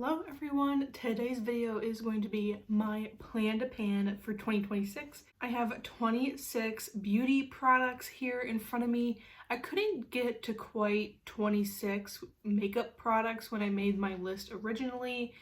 Hello everyone, today's video is going to be my plan to pan for 2026. I have 26 beauty products here in front of me. I couldn't get to quite 26 makeup products when I made my list originally,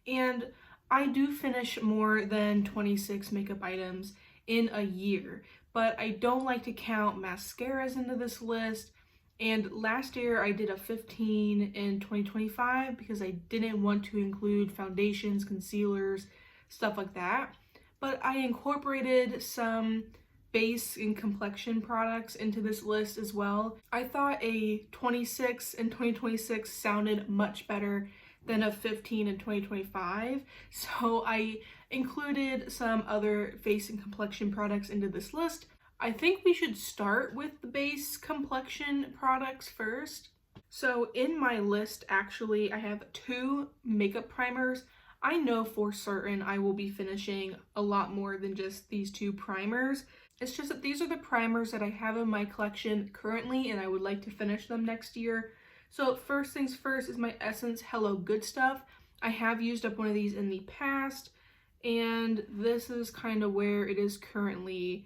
and I do finish more than 26 makeup items in a year, but I don't like to count mascaras into this list. And last year I did a 15 in 2025 because I didn't want to include foundations, concealers, stuff like that. But I incorporated some base and complexion products into this list as well. I thought a 26 in 2026 sounded much better than a 15 in 2025. So I included some other face and complexion products into this list. I think we should start with the base complexion products first. So in my list, actually, I have 2 makeup primers. I know for certain I will be finishing a lot more than just these 2 primers. It's just that these are the primers that I have in my collection currently, and I would like to finish them next year. So first things first is my Essence Hello Good Stuff. I have used up one of these in the past, and this is kind of where it is currently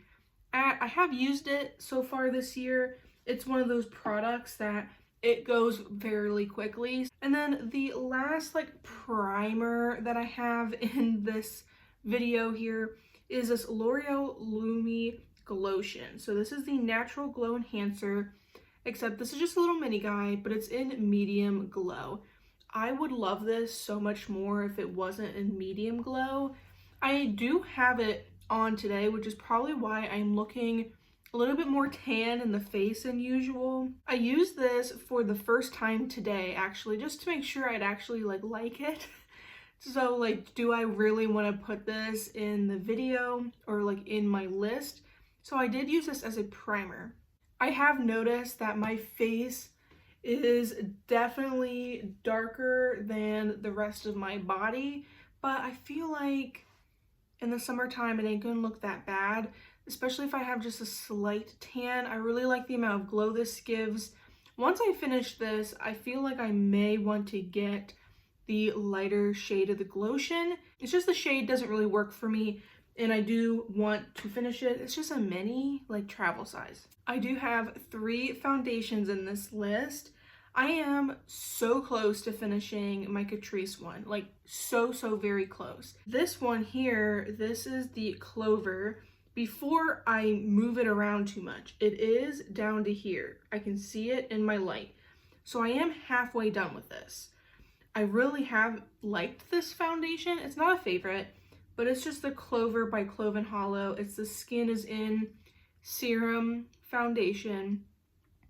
at. I have used it so far this year. It's one of those products that it goes fairly quickly. And then the last primer that I have in this video here is this L'Oreal Lumi Glotion. So this is the Natural Glow Enhancer, except this is just a little mini guy, but it's in medium glow. I would love this so much more if it wasn't in medium glow. I do have it on today, which is probably why I'm looking a little bit more tan in the face than usual. I used this for the first time today, actually, just to make sure I'd actually like it. So do I really want to put this in the video or in my list? So I did use this as a primer. I have noticed that my face is definitely darker than the rest of my body, but I feel like in the summertime, it ain't gonna look that bad, especially if I have just a slight tan. I really like the amount of glow this gives. Once I finish this, I feel like I may want to get the lighter shade of the Glotion. It's just the shade doesn't really work for me, and I do want to finish it. It's just a mini, travel size. I do have 3 foundations in this list. I am so close to finishing my Catrice one, so very close. This one here, this is the Clover. Before I move it around too much, it is down to here. I can see it in my light. So I am halfway done with this. I really have liked this foundation. It's not a favorite, but it's just the Clover by Clove & Hollow. It's the Skin is In Serum Foundation.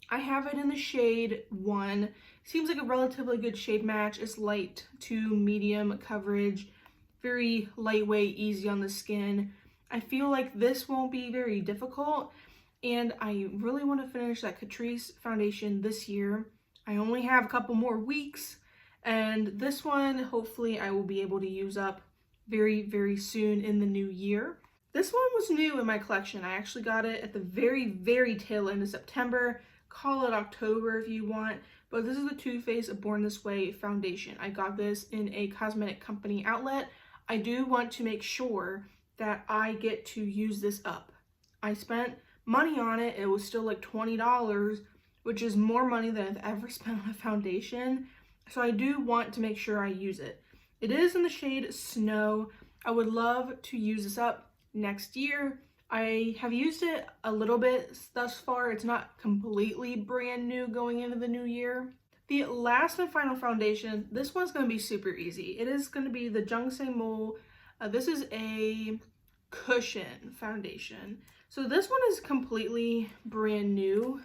I have it in the shade 1. Seems like a relatively good shade match. It's light to medium coverage, very lightweight, easy on the skin. I feel like this won't be very difficult, and I really want to finish that Catrice foundation this year. I only have a couple more weeks, and this one, hopefully, I will be able to use up very soon in the new year. This one was new in my collection. I actually got it at the very tail end of September. Call it October if you want, but this is the Too Faced Born This Way foundation. I got this in a cosmetic company outlet. I do want to make sure that I get to use this up. I spent money on it. It was still $20, which is more money than I've ever spent on a foundation. So I do want to make sure I use it. It is in the shade Snow. I would love to use this up next year. I have used it a little bit thus far. It's not completely brand new going into the new year. The last and final foundation, this one's going to be super easy. It is going to be the Jungsei Mole. This is a cushion foundation. So this one is completely brand new.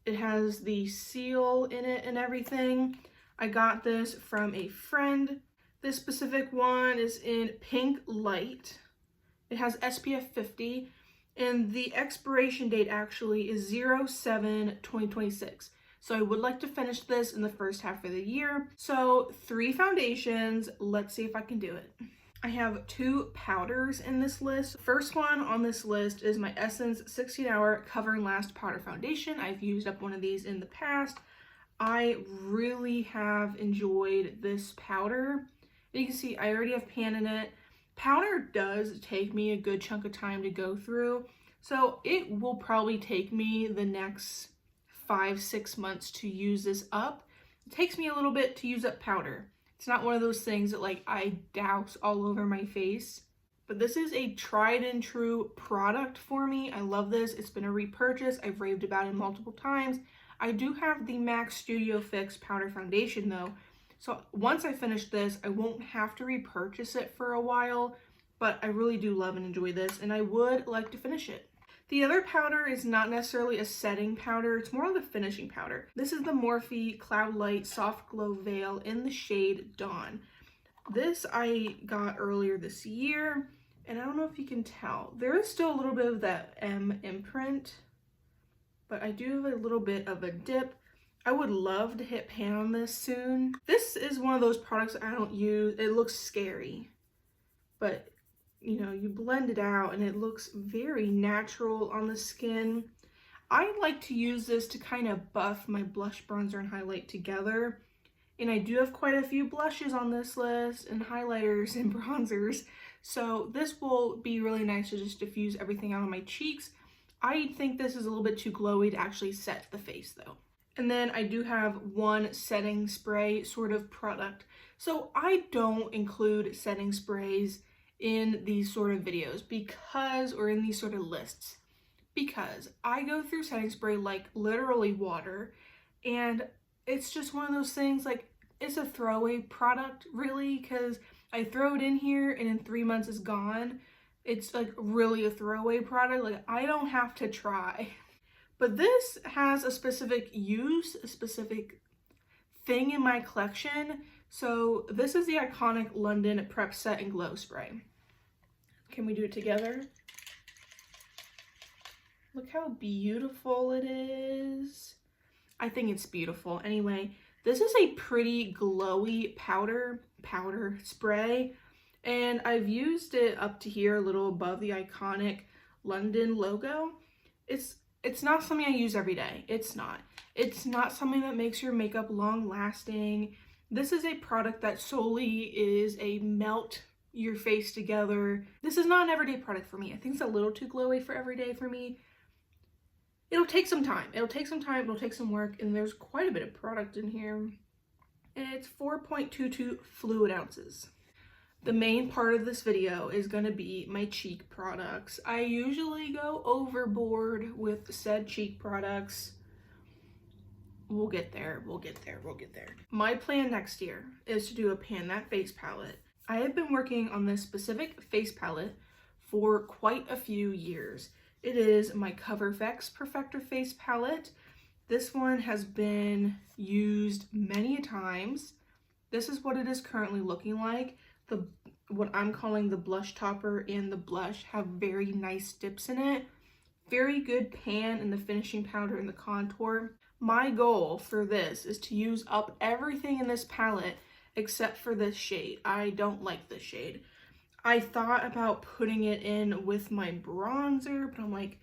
It has the seal in it and everything. I got this from a friend. This specific one is in Pink Light. It has SPF 50, and the expiration date actually is 07/2026. So I would like to finish this in the first half of the year. So 3 foundations, let's see if I can do it. I have 2 powders in this list. First one on this list is my Essence 16-Hour Cover and Last Powder Foundation. I've used up one of these in the past. I really have enjoyed this powder. You can see I already have pan in it. Powder does take me a good chunk of time to go through, so it will probably take me the next 5-6 months to use this up. It takes me a little bit to use up powder. It's not one of those things that like I douse all over my face. But this is a tried and true product for me. I love this. It's been a repurchase. I've raved about it multiple times. I do have the MAC Studio Fix powder foundation though. So once I finish this, I won't have to repurchase it for a while, but I really do love and enjoy this, and I would like to finish it. The other powder is not necessarily a setting powder, it's more of a finishing powder. This is the Morphe Cloud Light Soft Glow Veil in the shade Dawn. This I got earlier this year, and I don't know if you can tell. There is still a little bit of that M imprint, but I do have a little bit of a dip. I would love to hit pan on this soon. This is one of those products I don't use. It looks scary, but you know, you blend it out and it looks very natural on the skin. I like to use this to kind of buff my blush, bronzer, and highlight together. And I do have quite a few blushes on this list, and highlighters and bronzers. So this will be really nice to just diffuse everything out on my cheeks. I think this is a little bit too glowy to actually set the face though. And then I do have one setting spray sort of product. So I don't include setting sprays in these sort of videos or in these sort of lists, because I go through setting spray like literally water, and it's just one of those things, like it's a throwaway product really, because I throw it in here and in 3 months it's gone. It's like really a throwaway product, like I don't have to try. But this has a specific use, a specific thing in my collection. So this is the iconic London Prep Set and Glow Spray. Can we do it together? Look how beautiful it is. I think it's beautiful. Anyway, this is a pretty glowy powder spray, and I've used it up to here, a little above the iconic London logo. It's not something I use every day. It's not something that makes your makeup long lasting. This is a product that solely is a melt your face together. This is not an everyday product for me. I think it's a little too glowy for everyday for me. It'll take some time. It'll take some work, and there's quite a bit of product in here. And it's 4.22 fluid ounces. The main part of this video is going to be my cheek products. I usually go overboard with said cheek products. We'll get there. My plan next year is to do a Pan That Face palette. I have been working on this specific face palette for quite a few years. It is my CoverFX Perfector Face Palette. This one has been used many times. This is what it is currently looking like. What I'm calling the blush topper and the blush have very nice dips in it. Very good pan in the finishing powder and the contour. My goal for this is to use up everything in this palette except for this shade. I don't like this shade. I thought about putting it in with my bronzer, but I'm like,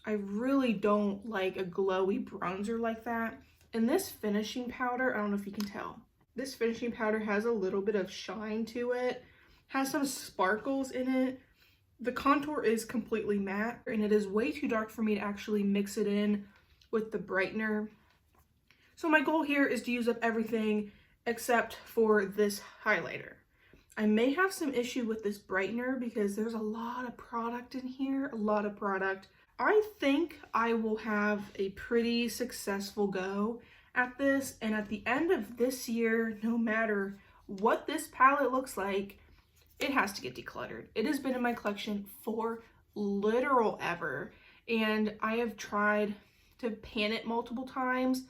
I really don't like a glowy bronzer like that. And this finishing powder, I don't know if you can tell, this finishing powder has a little bit of shine to it, has some sparkles in it. The contour is completely matte, and it is way too dark for me to actually mix it in with the brightener. So my goal here is to use up everything except for this highlighter. I may have some issue with this brightener because there's a lot of product in here, a lot of product. I think I will have a pretty successful go at this, and at the end of this year, no matter what this palette looks like, it has to get decluttered. It has been in my collection for literal ever, and I have tried to pan it multiple times.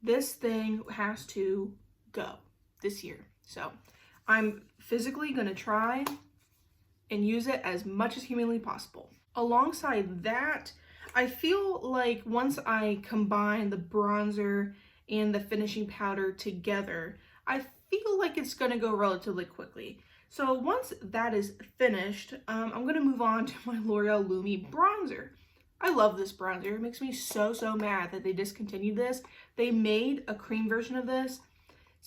This thing has to go this year. So I'm physically gonna try and use it as much as humanly possible. Alongside that, I feel like once I combine the bronzer and the finishing powder together, I feel like it's gonna go relatively quickly. So once that is finished, I'm gonna move on to my L'Oreal Lumi bronzer. I love this bronzer. It makes me so mad that they discontinued this. They made a cream version of this.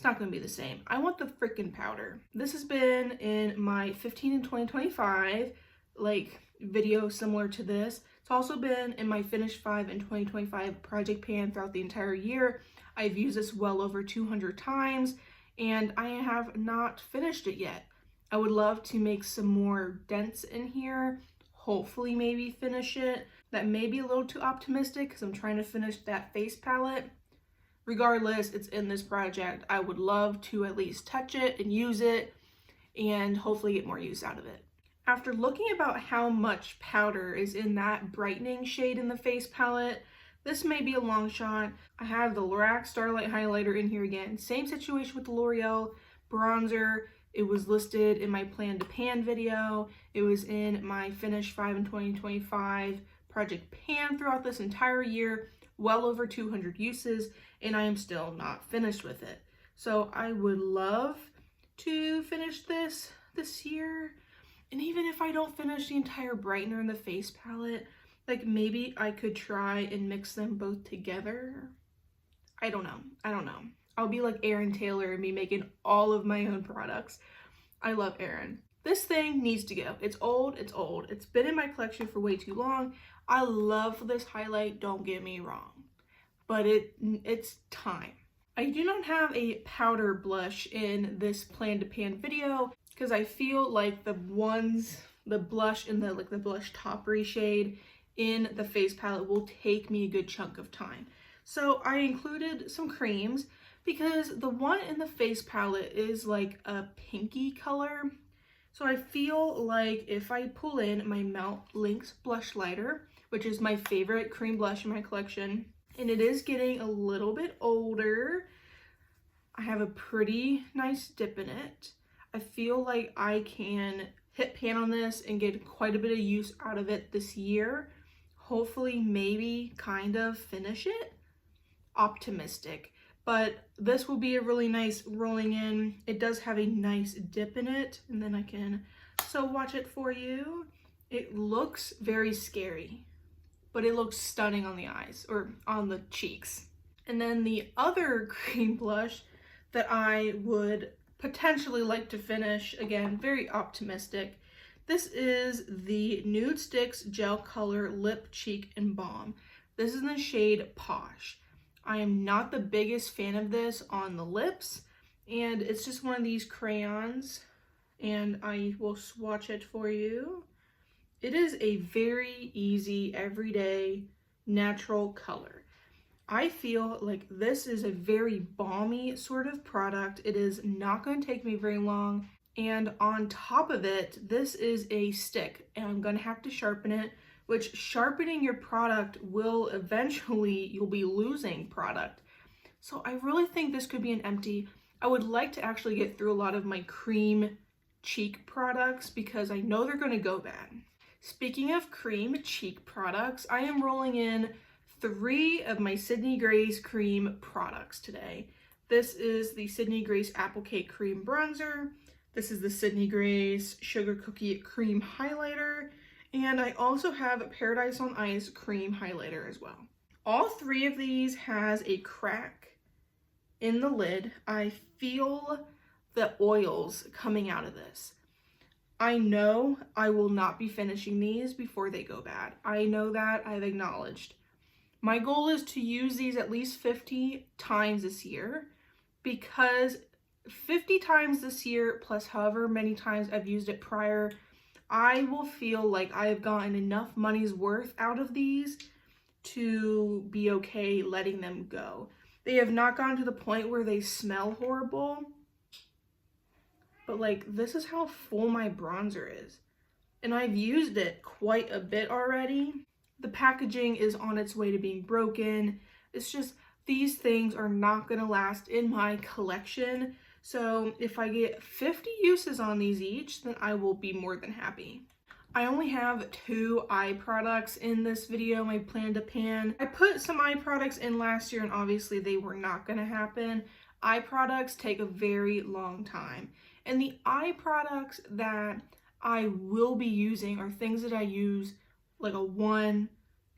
It's not going to be the same. I want the freaking powder. This has been in my 15 in 2025 like video similar to this. It's also been in my Finish 5 in 2025 project pan throughout the entire year. I've used this well over 200 times and I have not finished it yet. I would love to make some more dents in here, hopefully maybe finish it. That may be a little too optimistic because I'm trying to finish that face palette. Regardless, it's in this project. I would love to at least touch it and use it and hopefully get more use out of it. After looking about how much powder is in that brightening shade in the face palette, this may be a long shot. I have the Lorac Starlight highlighter in here again. Same situation with the L'Oreal bronzer. It was listed in my Plan to Pan video. It was in my Finish 5 in 2025 project pan throughout this entire year. Well over 200 uses, and I am still not finished with it. So I would love to finish this year. And even if I don't finish the entire brightener in the face palette, like maybe I could try and mix them both together. I don't know. I'll be like Erin Taylor and be making all of my own products. I love Erin. This thing needs to go. It's old. It's been in my collection for way too long. I love this highlight, don't get me wrong, but it's time. I do not have a powder blush in this Plan to Pan video because I feel like the blush in the blush toppery shade in the face palette will take me a good chunk of time. So I included some creams because the one in the face palette is like a pinky color. So I feel like if I pull in my Melt Lynx blush lighter, which is my favorite cream blush in my collection, and it is getting a little bit older, I have a pretty nice dip in it. I feel like I can hit pan on this and get quite a bit of use out of it this year. Hopefully, maybe kind of finish it. Optimistic. But this will be a really nice rolling in. It does have a nice dip in it, and then I can watch it for you. It looks very scary, but it looks stunning on the eyes or on the cheeks. And then the other cream blush that I would potentially like to finish, again, very optimistic. This is the Nude Sticks Gel Color Lip, Cheek, and Balm. This is in the shade Posh. I am not the biggest fan of this on the lips, and it's just one of these crayons, and I will swatch it for you. It is a very easy, everyday, natural color. I feel like this is a very balmy sort of product. It is not going to take me very long. And on top of it, this is a stick, and I'm going to have to sharpen it, which sharpening your product will eventually, you'll be losing product. So I really think this could be an empty. I would like to actually get through a lot of my cream cheek products because I know they're going to go bad. Speaking of cream cheek products, I am rolling in 3 of my Sydney Grace cream products today. This is the Sydney Grace Apple Cake Cream Bronzer. This is the Sydney Grace Sugar Cookie Cream Highlighter. And I also have Paradise on Ice Cream Highlighter as well. All 3 of these has a crack in the lid. I feel the oils coming out of this. I know I will not be finishing these before they go bad. I know that, I've acknowledged. My goal is to use these at least 50 times this year, because 50 times this year plus however many times I've used it prior, I will feel like I have gotten enough money's worth out of these to be okay letting them go. They have not gotten to the point where they smell horrible, but like this is how full my bronzer is. And I've used it quite a bit already. The packaging is on its way to being broken. It's just, these things are not gonna last in my collection. So if I get 50 uses on these each, then I will be more than happy. I only have 2 eye products in this video, my Plan to Pan. I put some eye products in last year and obviously they were not gonna happen. Eye products take a very long time. And the eye products that I will be using are things that I use like a one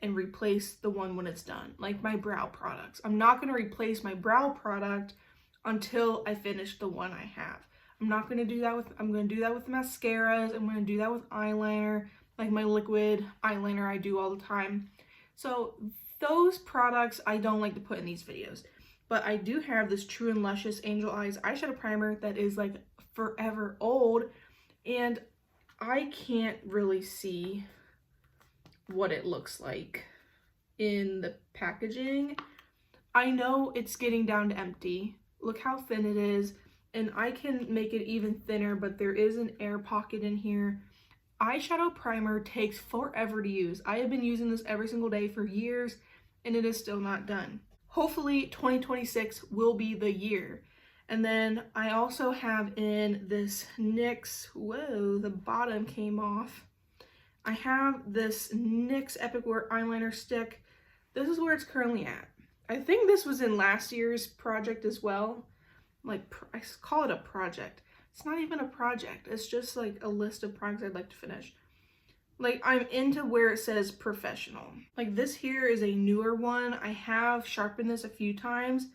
and replace the one when it's done, like my brow products. I'm not gonna replace my brow product until I finish the one I have. I'm not going to do that with, I'm going to do that with mascaras. I'm going to do that with eyeliner, like my liquid eyeliner I do all the time. So those products I don't like to put in these videos. But I do have this True and Luscious Angel Eyes eyeshadow primer that is like forever old. And I can't really see what it looks like in the packaging. I know it's getting down to empty. Look how thin it is. And I can make it even thinner, but there is an air pocket in here. Eyeshadow primer takes forever to use. I have been using this every single day for years, and it is still not done. Hopefully 2026 will be the year. And then I also have in this NYX, whoa, the bottom came off. I have this NYX Epic Wear eyeliner stick. This is where it's currently at. I think this was in last year's project as well. Like, I call it a project. It's not even a project. It's just like a list of projects I'd like to finish. Like, I'm into where it says professional. Like, this here is a newer one. I have sharpened this a few times,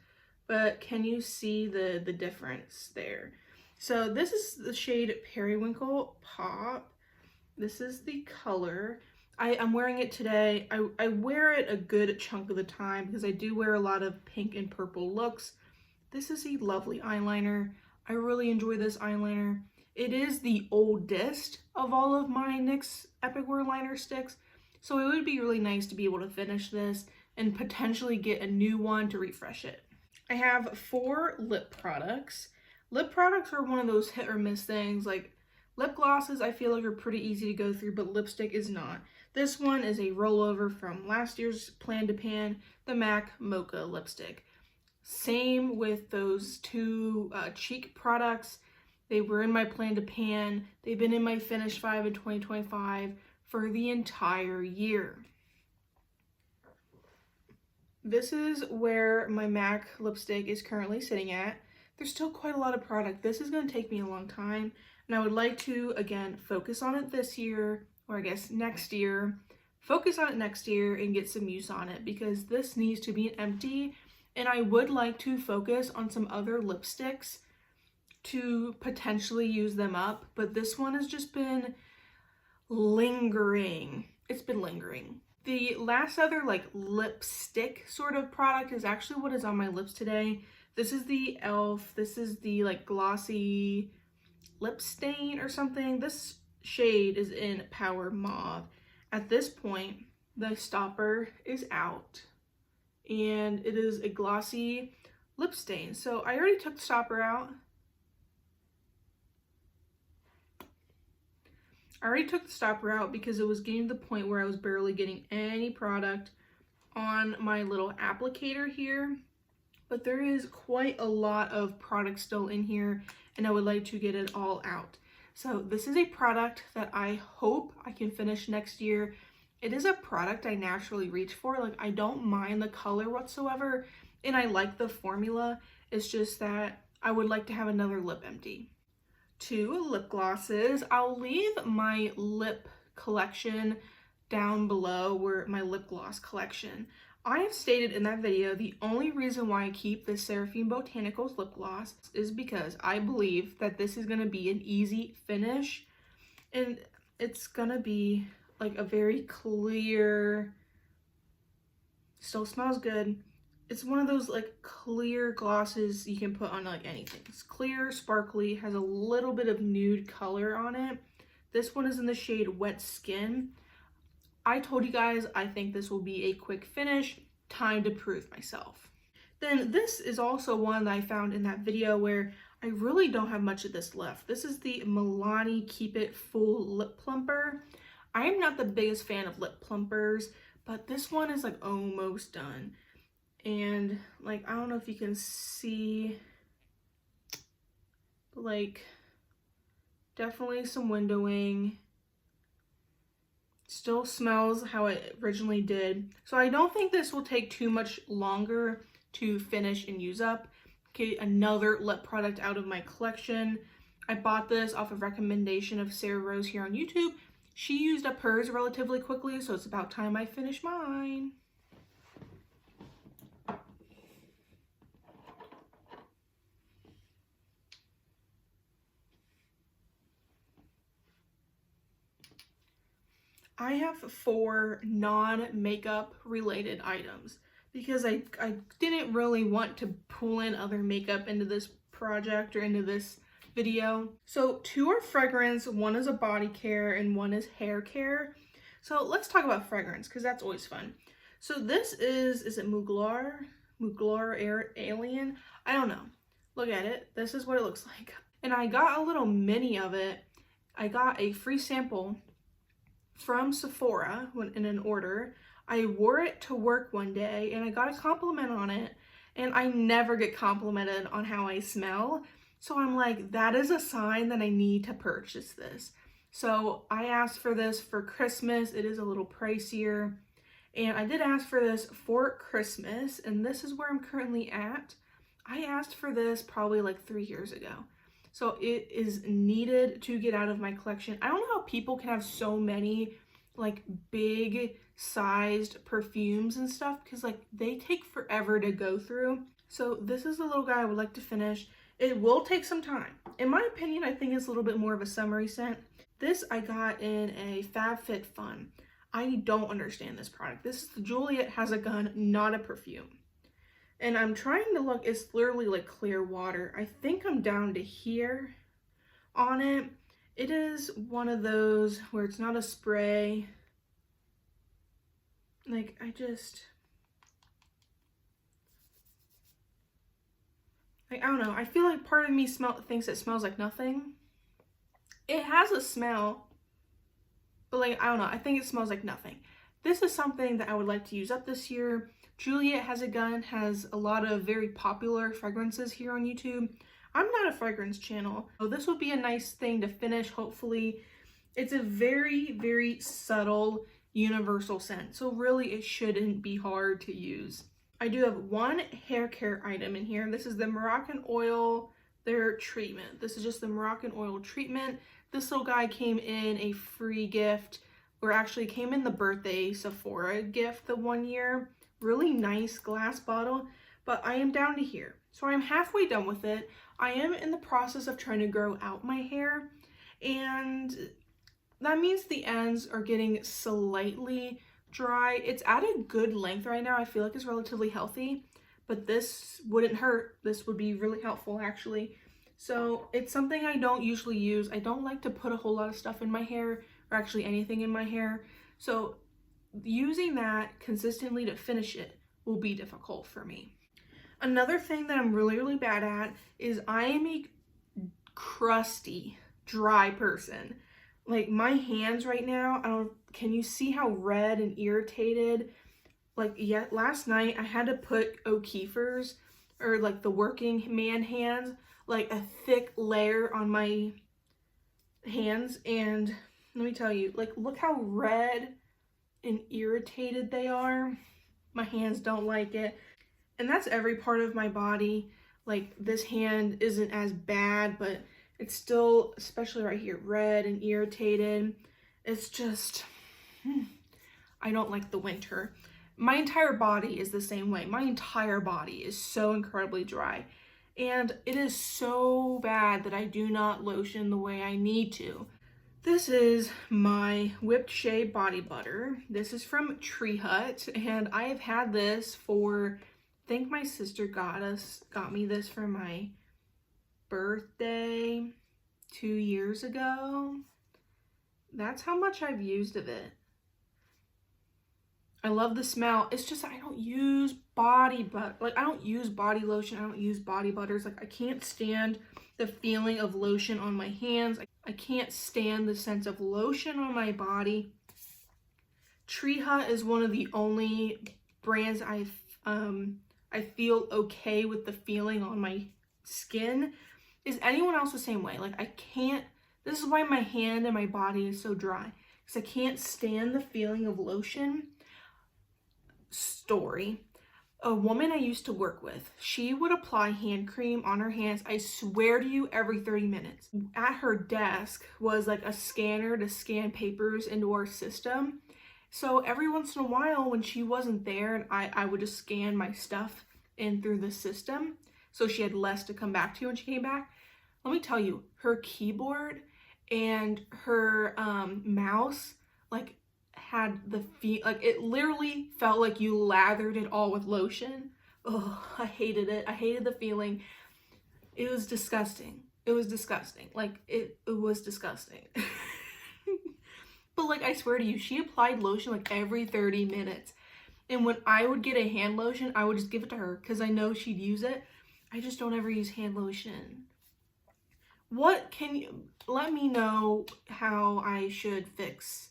but can you see the difference there? So this is the shade Periwinkle Pop. This is the color. I'm wearing it today. I wear it a good chunk of the time because I do wear a lot of pink and purple looks. This is a lovely eyeliner. I really enjoy this eyeliner. It is the oldest of all of my NYX Epic Wear liner sticks, so it would be really nice to be able to finish this and potentially get a new one to refresh it. I have 4 lip products. Lip products are one of those hit or miss things. Like, lip glosses I feel like are pretty easy to go through, but lipstick is not. This one is a rollover from last year's Plan to Pan, the MAC Mocha lipstick. Same with those 2 cheek products. They were in my Plan to Pan. They've been in my Finish 5 in 2025 for the entire year. This is where my MAC lipstick is currently sitting at. There's still quite a lot of product. This is going to take me a long time, and I would like to, again, focus on it this year, or I guess next year. Focus on it next year and get some use on it because this needs to be empty. And I would like to focus on some other lipsticks to potentially use them up. But this one has just been lingering. It's been lingering. The last other like lipstick sort of product is actually what is on my lips today. This is the e.l.f. This is the like glossy lip stain or something. This shade is in Power Mauve. At this point, the stopper is out. And it is a glossy lip stain. So I already took the stopper out. Because it was getting to the point where I was barely getting any product on my little applicator here. But there is quite a lot of product still in here, and I would like to get it all out. So this is a product that I hope I can finish next year. It is a product I naturally reach for. Like, I don't mind the color whatsoever, and I like the formula. It's just that I would like to have another lip empty. 2 lip glosses. I'll leave my lip collection down below, where my lip gloss collection. I have stated in that video the only reason why I keep the Seraphine Botanicals lip gloss is because I believe that this is going to be an easy finish, and it's going to be like a very clear, still smells good. It's one of those like clear glosses you can put on like anything. It's clear, sparkly, has a little bit of nude color on it. This one is in the shade Wet Skin. I told you guys I think this will be a quick finish. Time to prove myself. Then this is also one that I found in that video where I really don't have much of this left. This is the Milani Keep It Full Lip Plumper. I am not the biggest fan of lip plumpers, but this one is like almost done. And like, I don't know if you can see, but like definitely some windowing. Still smells how it originally did. So I don't think this will take too much longer to finish and use up. Okay, another lip product out of my collection. I bought this off of recommendation of Sarah Rose here on YouTube. She used up hers relatively quickly, so it's about time I finish mine. I have 4 non-makeup related items because I didn't really want to pull in other makeup into this project or into this video. So 2 are fragrance, 1 is a body care, and 1 is hair care. So let's talk about fragrance because that's always fun. So this is it Mugler? Mugler Alien? I don't know. Look at it. This is what it looks like. And I got a little mini of it. I got a free sample from Sephora in an order. I wore it to work one day and I got a compliment on it, and I never get complimented on how I smell. So I'm like, that is a sign that I need to purchase this. So I asked for this for Christmas. It is a little pricier. And I did ask for this for Christmas, and this is where I'm currently at. I asked for this probably like 3 years ago. So it is needed to get out of my collection. I don't know how people can have so many like big sized perfumes and stuff, because like they take forever to go through. So this is the little guy I would like to finish. It will take some time. In my opinion, I think it's a little bit more of a summery scent. This I got in a FabFitFun. I don't understand this product. This is the Juliet Has a Gun, not a perfume. And I'm trying to look, it's literally like clear water. I think I'm down to here on it. It is one of those where it's not a spray. Like, I don't know. I feel like part of me thinks it smells like nothing. It has a smell, but like, I don't know. I think it smells like nothing. This is something that I would like to use up this year. Juliet Has a Gun has a lot of very popular fragrances here on YouTube. I'm not a fragrance channel, so this would be a nice thing to finish, hopefully. It's a very, very subtle, universal scent, so really it shouldn't be hard to use. I do have 1 hair care item in here. This is the Moroccan Oil, their treatment. This is just the Moroccan Oil treatment. This little guy came in a free gift, or actually came in the birthday Sephora gift the one year. Really nice glass bottle, but I am down to here. So I'm halfway done with it. I am in the process of trying to grow out my hair, and that means the ends are getting slightly dry. It's at a good length right now. I feel like it's relatively healthy, but this wouldn't hurt. This would be really helpful actually. So it's something I don't usually use. I don't like to put a whole lot of stuff in my hair, or actually anything in my hair. So using that consistently to finish it will be difficult for me. Another thing that I'm really, really bad at is I am a crusty, dry person. Like my hands right now, can you see how red and irritated? Like, yeah, last night I had to put O'Keeffer's, or like the working man hands, like a thick layer on my hands, and let me tell you, like, look how red and irritated they are. My hands don't like it. And that's every part of my body. Like, this hand isn't as bad, but it's still, especially right here, red and irritated. It's just, I don't like the winter. My entire body is the same way. My entire body is so incredibly dry. And it is so bad that I do not lotion the way I need to. This is my Whipped Shea Body Butter. This is from Tree Hut, and I have had this for, I think my sister got me this for my birthday 2 years ago. That's how much I've used of it. I love the smell. It's just I don't use body butter. Like, I don't use body lotion. I don't use body butters. Like, I can't stand the feeling of lotion on my hands. I can't stand the sense of lotion on my body. Tree Hut is one of the only brands I feel okay with the feeling on my skin. Is anyone else the same way? Like, I can't, this is why my hand and my body is so dry, because I can't stand the feeling of lotion. Story. A woman I used to work with, she would apply hand cream on her hands, I swear to you, every 30 minutes. At her desk was like a scanner to scan papers into our system. So every once in a while when she wasn't there, and I would just scan my stuff in through the system, so she had less to come back to when she came back. Let me tell you, her keyboard and her mouse, like had the feel, like it literally felt like you lathered it all with lotion. Oh, I hated it. I hated the feeling. It was disgusting. It was disgusting. Like it was disgusting. But like, I swear to you, she applied lotion like every 30 minutes. And when I would get a hand lotion, I would just give it to her because I know she'd use it. I just don't ever use hand lotion. What can you let me know how I should fix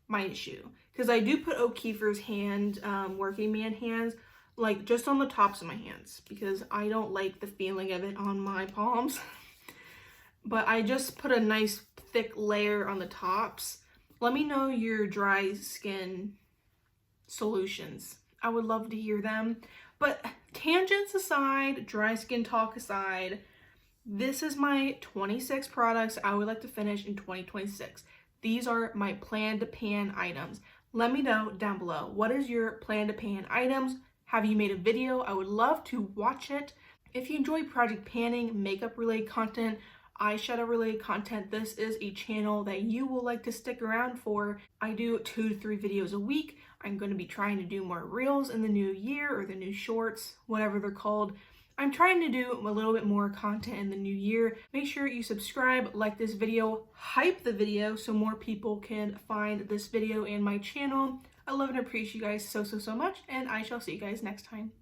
my issue? Because I do put O'Keeffer's hand, working man hands, like just on the tops of my hands because I don't like the feeling of it on my palms. But I just put a nice thick layer on the tops. Let me know your dry skin solutions. I would love to hear them. But tangents aside, dry skin talk aside, this is my 26 products I would like to finish in 2026. These are my plan to pan items. Let me know down below, what is your plan to pan items? Have you made a video? I would love to watch it. If you enjoy project panning, makeup related content, eyeshadow related content, this is a channel that you will like to stick around for. I do 2 to 3 videos a week. I'm going to be trying to do more reels in the new year, or the new shorts, whatever they're called. I'm trying to do a little bit more content in the new year. Make sure you subscribe, like this video, hype the video so more people can find this video and my channel. I love and appreciate you guys so much, and I shall see you guys next time.